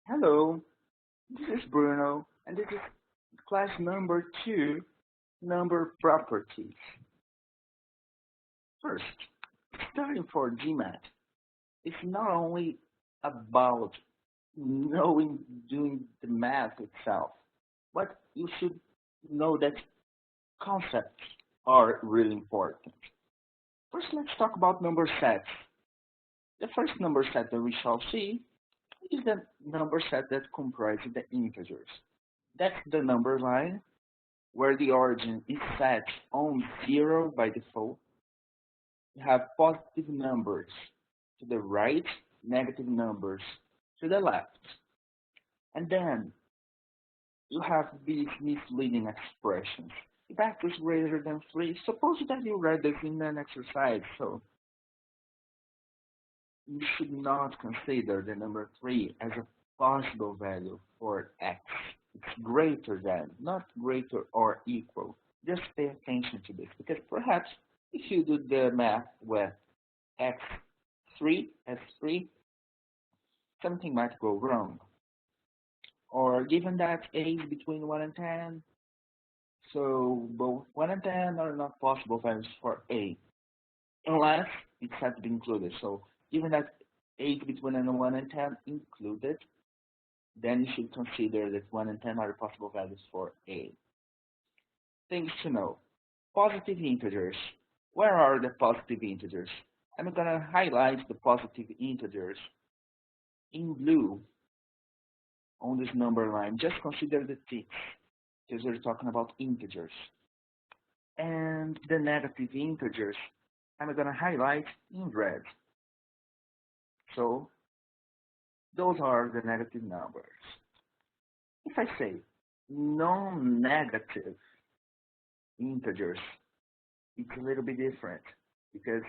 Hello, this is Bruno, and this is class number 2, number properties. First, studying for GMAT is not only about knowing doing the math itself, but you should know that concepts are really important. First, let's talk about number sets. The first number set that we shall see is the number set that comprises the integers. That's the number line where the origin is set on 0 by default. You have positive numbers to the right, negative numbers to the left. And then you have these misleading expressions. If x is greater than 3, suppose that you read this in an exercise, so you should not consider the number 3 as a possible value for x. It's greater than, not greater or equal. Just pay attention to this, because perhaps if you do the math with x3 as 3, something might go wrong. Or given that a is between 1 and 10, so both 1 and 10 are not possible values for a, unless it's had to be included. So given that a is between 1 and 10 included, then you should consider that 1 and 10 are possible values for a. Things to know. Positive integers. Where are the positive integers? I'm going to highlight the positive integers in blue on this number line. Just consider the ticks, because we're talking about integers. And the negative integers, I'm going to highlight in red. So those are the negative numbers. If I say non-negative integers, it's a little bit different, because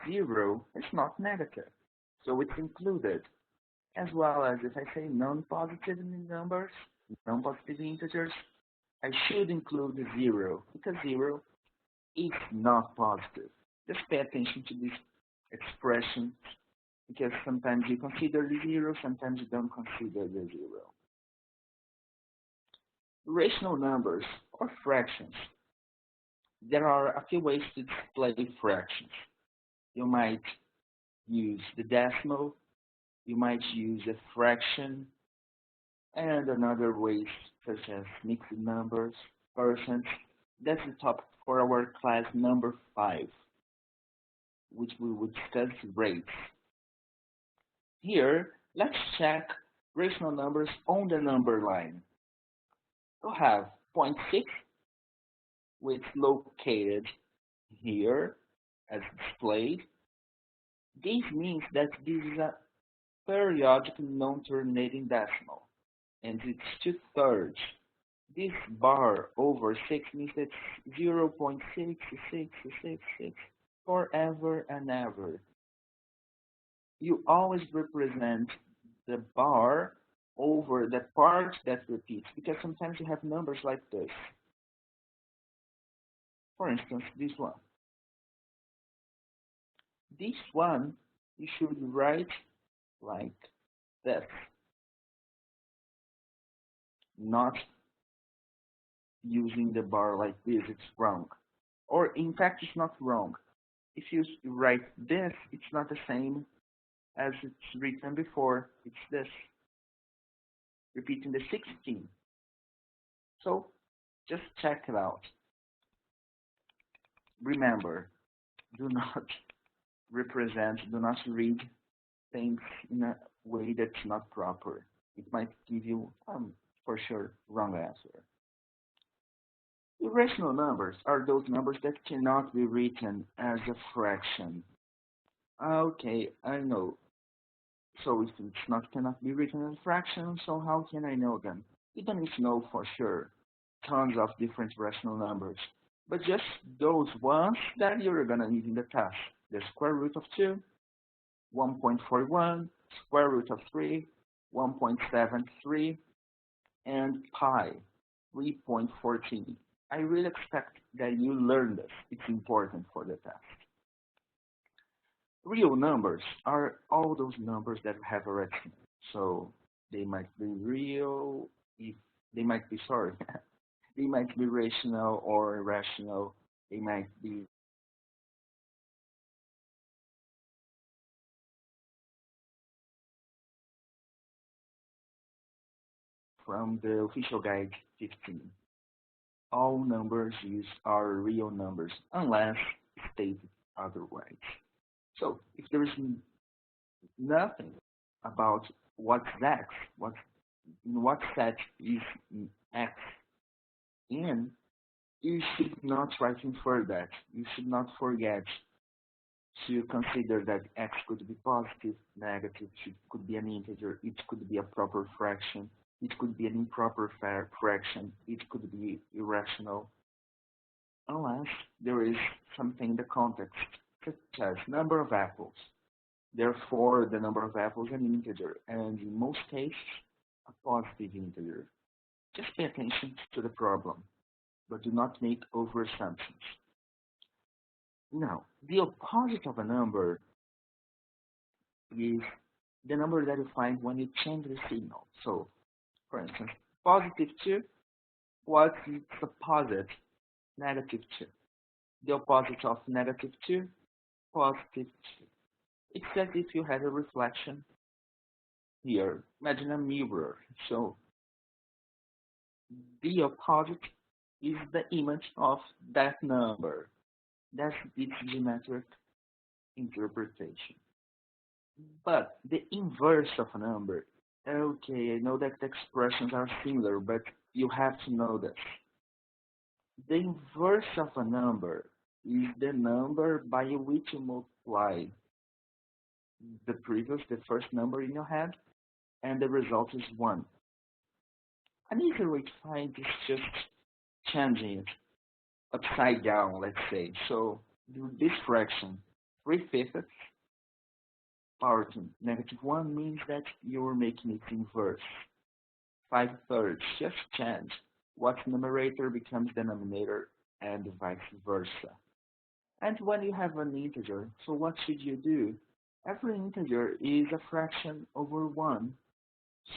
0 is not negative, so it's included. As well as if I say non-positive numbers, non-positive integers, I should include 0, because 0 is not positive. Just pay attention to these expressions, because sometimes you consider the 0, sometimes you don't consider the 0. Rational numbers or fractions. There are a few ways to display fractions. You might use the decimal, you might use a fraction, and another ways such as mixed numbers, percents. That's the topic for our class number 5, which we will discuss rates. Here, let's check rational numbers on the number line. We'll have 0.6, which is located here as displayed. This means that this is a periodic non-terminating decimal, and it's 2/3. This bar over 6 means that it's 0.6666 forever and ever. You always represent the bar over the part that repeats, because sometimes you have numbers like this. For instance, this one. This one, you should write like this, not using the bar like this. It's wrong. Or in fact, it's not wrong. If you write this, it's not the same as it's written before. It's this, repeating the 16. So just check it out. Remember, do not do not read things in a way that's not proper. It might give you, for sure, wrong answer. Irrational numbers are those numbers that cannot be written as a fraction. Okay, I know. So if it's not cannot be written as a fraction, so how can I know them? You don't need to know for sure tons of different rational numbers, but just those ones that you're gonna need in the test. The square root of 2, 1.41, square root of 3, 1.73, and pi, 3.14. I really expect that you learn this. It's important for the test. Real numbers are all those numbers that we have already seen. So they might be, sorry, they might be rational or irrational. They might be from the official guide 15. All numbers used are real numbers unless stated otherwise. So if there is nothing about what's x, what set is x in, you should not try to infer that. You should not forget to consider that x could be positive, negative, could be an integer, it could be a proper fraction, it could be an improper fraction, it could be irrational, unless there is something in the context, such as number of apples. Therefore, the number of apples is an integer, and in most cases, a positive integer. Just pay attention to the problem, but do not make over-assumptions. Now, the opposite of a number is the number that you find when you change the signal. So, for instance, positive 2, what's its opposite? Negative 2. The opposite of negative 2, positive 2. It's as if you had a reflection here. Imagine a mirror. So, the opposite is the image of that number. That's its geometric interpretation. But the inverse of a number, okay, I know that the expressions are similar, but you have to know this. The inverse of a number is the number by which you multiply the first number in your head, and the result is 1. An easier way to find is just changing it upside down, let's say. So this fraction, 3/5 power to -1 means that you're making it inverse. 5/3, just change. What's numerator becomes denominator and vice versa. And when you have an integer, so what should you do? Every integer is a fraction over 1,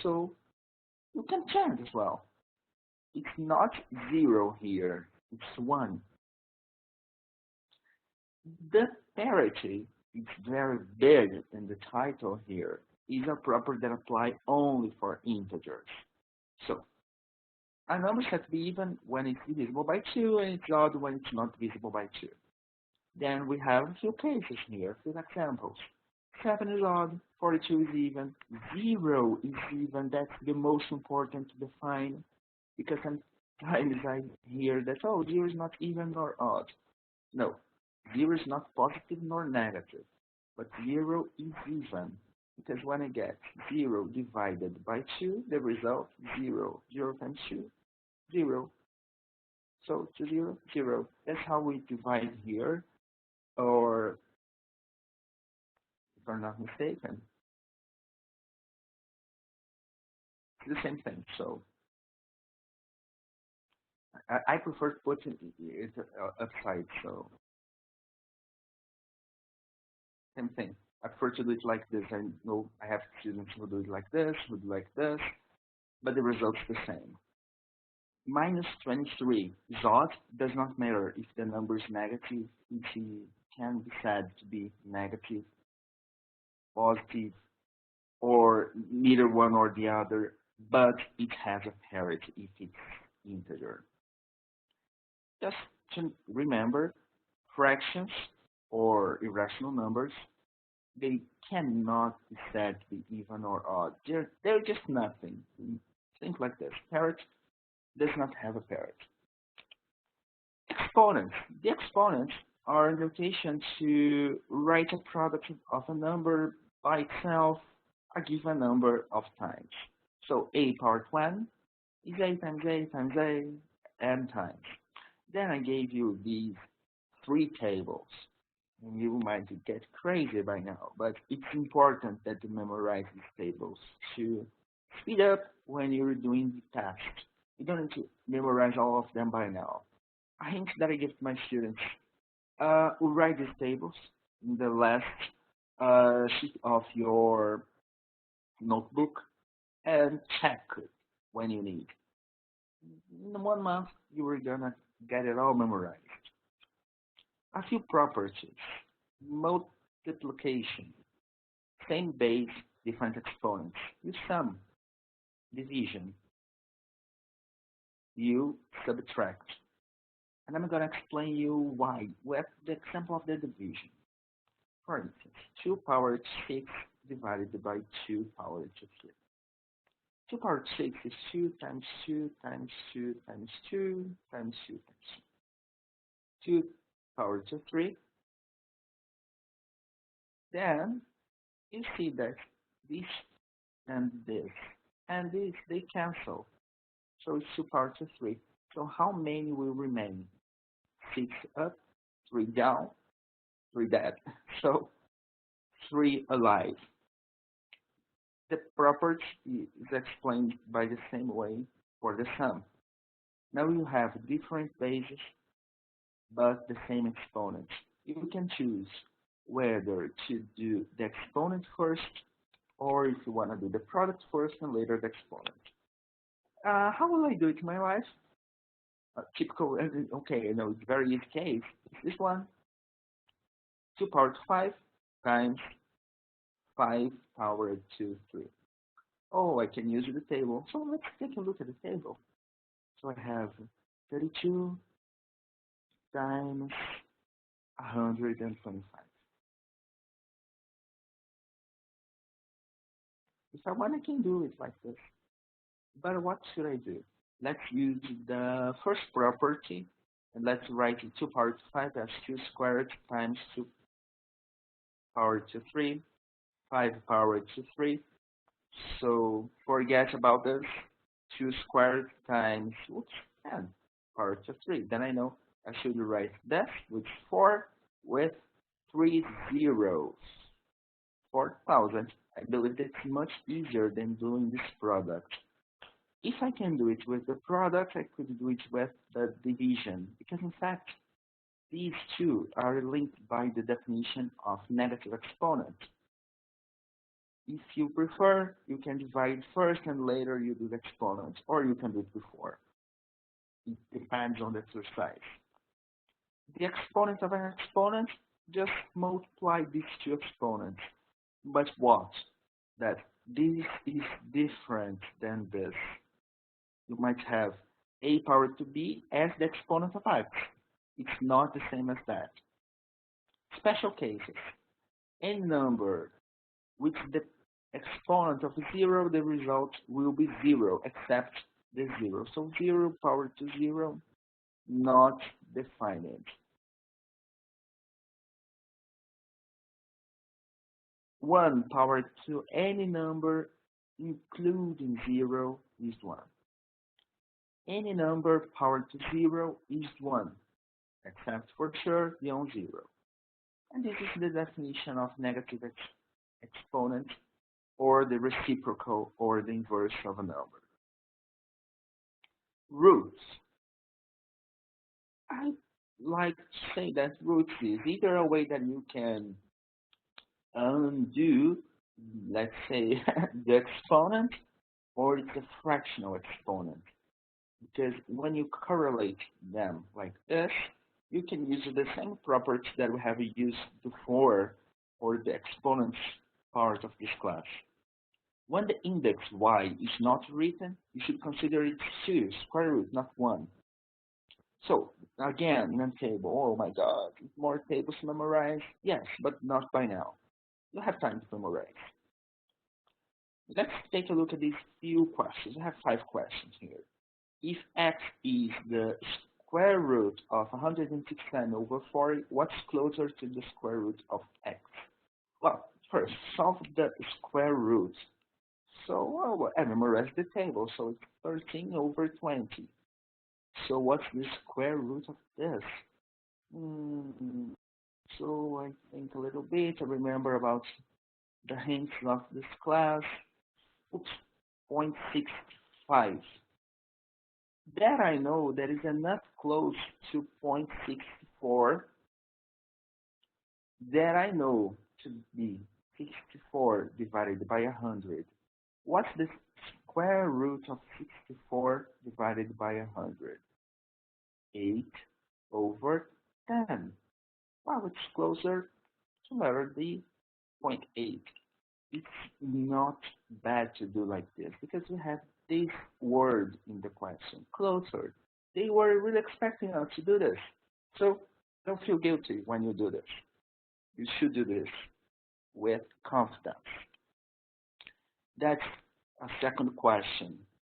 so you can change as well. It's not 0 here, it's 1. The parity, it's very big in the title here, is a property that applies only for integers. So, a number has to be even when it's divisible by 2, and it's odd when it's not divisible by 2. Then we have a few cases here, a few examples. 7 is odd, 42 is even, 0 is even. That's the most important to define, because sometimes I hear that, oh, 0 is not even nor odd. No, 0 is not positive nor negative, but 0 is even, because when I get 0 divided by 2, the result is 0. 0 times 2, 0. So 2, 0, 0. That's how we divide here, or if I'm not mistaken, it's the same thing. So I prefer putting it upside, so same thing. I prefer to do it like this. I know I have students who do it like this, who do like this, but the result's the same. -23 is odd, does not matter if the number is negative, it can be said to be negative, positive, or neither one or the other, but it has a parity if it's integer. Just to remember, fractions or irrational numbers, they cannot be said to be even or odd. They're just nothing. Think like this. Parity does not have a parity. Exponents. The exponents are a notation to write a product of a number by itself a given number of times. So a power 20 is a times a times a n times. Then I gave you these 3 tables. And you might get crazy by now, but it's important that you memorize these tables to speed up when you're doing the test. You don't need to memorize all of them by now. A hint that I give to my students, we'll write these tables in the last sheet of your notebook and check it when you need. month, you were gonna get it all memorized. A few properties. Multiplication. Same base, different exponents. You sum. Division. You subtract. And I'm gonna explain you why with the example of the division. For instance, 2 power 6 divided by 2 power 3. 2 power 6 is 2 times 2 times 2 times 2 times 2 times 2. 2 power 3. Then you see that this and this, they cancel. So it's 2 power 3. So how many will remain? 6 up, 3 down, 3 dead. So 3 alive. The property is explained by the same way for the sum. Now you have different bases, but the same exponents. You can choose whether to do the exponent first, or if you want to do the product first and later the exponent. How will I do it in my life? Typical, okay, it's very easy case. It's this one, 2 power 5 times 5 power 3. Oh, I can use the table. So let's take a look at the table. So I have 32 times 125. If I want, I can do it like this. But what should I do? Let's use the first property, and let's write 2 power 5 as 2 squared times 2 power 3, 5 power 3. So forget about this. 2 squared times 10 power 3. Then I know I should write this with 4 with 3 zeros. 4,000. I believe that's much easier than doing this product. If I can do it with the product, I could do it with the division, because in fact, these two are linked by the definition of negative exponent. If you prefer, you can divide first and later you do the exponent, or you can do it before. It depends on the exercise. The exponent of an exponent, just multiply these two exponents. But what? That this is different than this. You might have a power to b as the exponent of x. It's not the same as that. Special cases. Any number with the exponent of 0, the result will be 0, except the 0. So 0 power to 0, not defined. 1 power to any number, including 0, is 1. Any number power to 0 is 1, except for sure the on 0. And this is the definition of negative exponent, or the reciprocal, or the inverse of a number. Roots. I like to say that roots is either a way that you can undo, let's say, the exponent, or it's a fractional exponent. Because when you correlate them like this, you can use the same property that we have used before for the exponents part of this class. When the index y is not written, you should consider it 2, square root, not 1. So, again, in a table, oh my god, more tables to memorize? Yes, but not by now. You have time to memorize. Let's take a look at these few questions. I have 5 questions here. If x is the square root of 169 over 40, what's closer to the square root of x? Well, first, solve the square root. So, I memorized the table, so it's 13 over 20. So what's the square root of this? So I think a little bit. I remember about the hints of this class. Oops, 0.65. That I know that is enough close to 0.64 that I know to be 64 divided by 100. What's the square root of 64 divided by 100? 8 over 10. Well, it's closer to letter D, 0.8. It's not bad to do like this because we have this word in the question, closer. They were really expecting us to do this. So don't feel guilty when you do this. You should do this with confidence. That's a second question.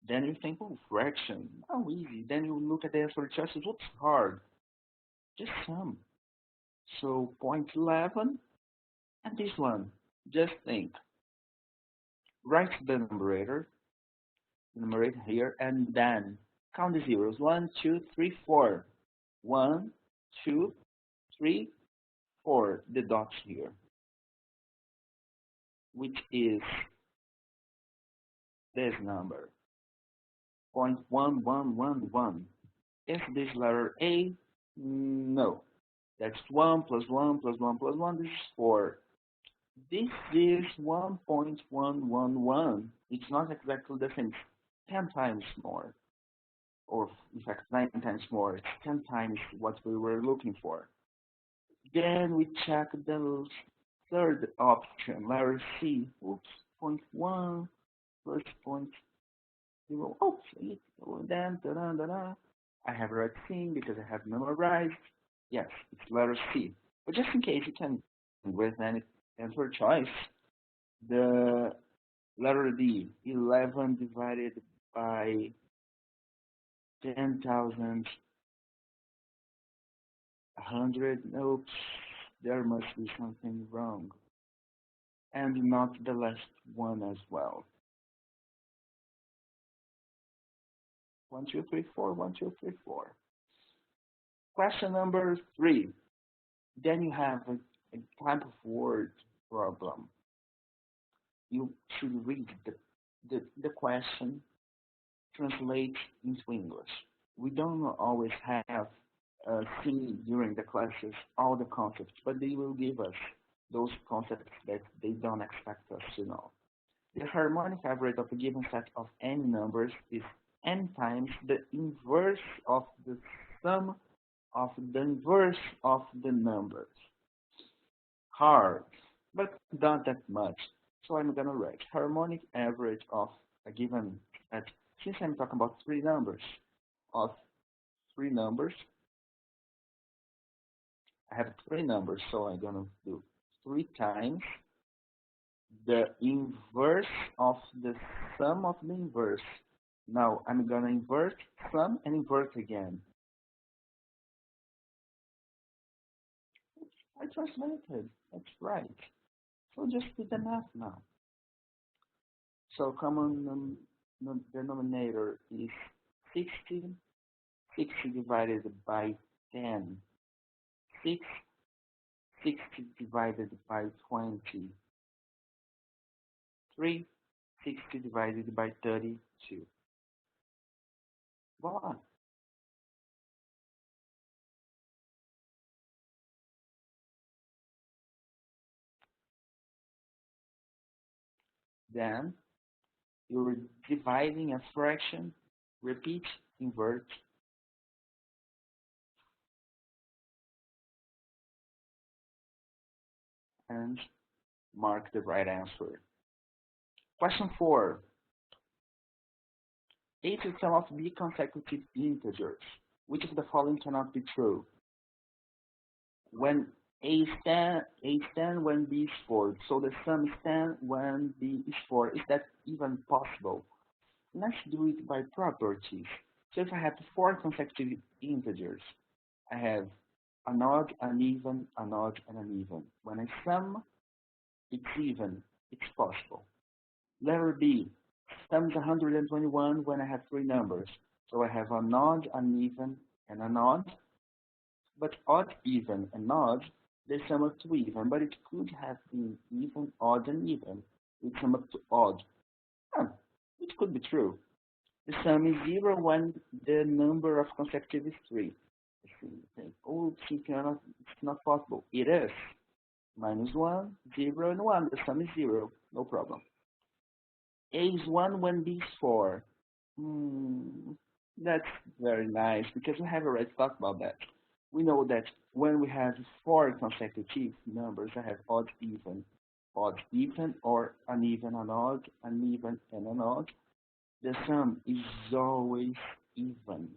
Then you think, oh, fraction, how easy. Then you look at the answer choices, what's hard? Just sum. So 0.11 and this one, just think. Write the numerator here, and then count the zeros. 1, 2, 3, 4. 1, 2, 3, 4. The dots here, which is this number, 0.1111. Is this letter A? No. That's 1 plus 1 plus 1 plus 1. This is 4. This is 1.111. It's not exactly the same. It's 10 times more. Or, in fact, 9 times more. It's 10 times what we were looking for. Then we check the third option, letter C. Oops, 0.1 plus 0.0. Oops, then, da-da-da-da. I have already seen because I have memorized. Yes, it's letter C. But just in case you can, with any answer choice, the letter D, 11 divided by 10,000, 100. Oops, there must be something wrong. And not the last one as well. 1, 2, 3, 4, 1, 2, 3, 4. Question number 3. Then you have a type of word problem. You should read the question, translate into English. We don't always have seen during the classes all the concepts, but they will give us those concepts that they don't expect us to know. The harmonic average of a given set of n numbers is n times the inverse of the sum of the inverse of the numbers. Hard, but not that much. So I'm going to write harmonic average of a given set. Since I'm talking about three numbers, I have three numbers, so I'm going to do 3 times the inverse of the sum of the inverse. Now I'm going to invert sum and invert again. I translated. That's right. So just do the math now. So common denominator is 60. 60 divided by 10. 6. 60 divided by 20. 3. 60 divided by 32. Voila. Then you're dividing a fraction, repeat, invert, and mark the right answer. Question 4. A is the sum of b consecutive integers. Which of the following cannot be true? When A is 10 when B is 4. So the sum is 10 when B is 4. Is that even possible? Let's do it by properties. So if I have 4 consecutive integers, I have an odd, an even, an odd, and an even. When I sum, it's even. It's possible. Letter B, sum is 121 when I have 3 numbers. So I have an odd, an even, and an odd. But odd, even, and odd, they sum up to even. But it could have been even, odd, and even. It sum up to odd. It could be true. The sum is 0 when the number of consecutive is 3. Oh, it's not possible. It is. Minus 1, 0, and 1. The sum is 0. No problem. A is 1 when B is 4. That's very nice because we have already talked about that. We know that when we have four consecutive numbers that have odd even, or uneven and odd, uneven and an odd, the sum is always even.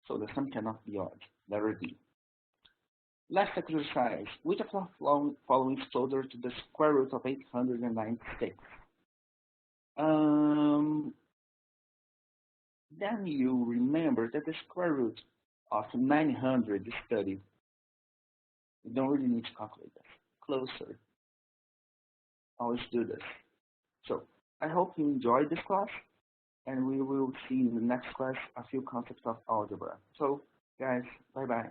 So the sum cannot be odd. Letter D. Last exercise. Which of the following is closer to the square root of 896? Um, then you remember that the square root of 900 is 30. You don't really need to calculate this. Closer. Always do this. So I hope you enjoyed this class, and we will see in the next class a few concepts of algebra. So, guys, bye bye.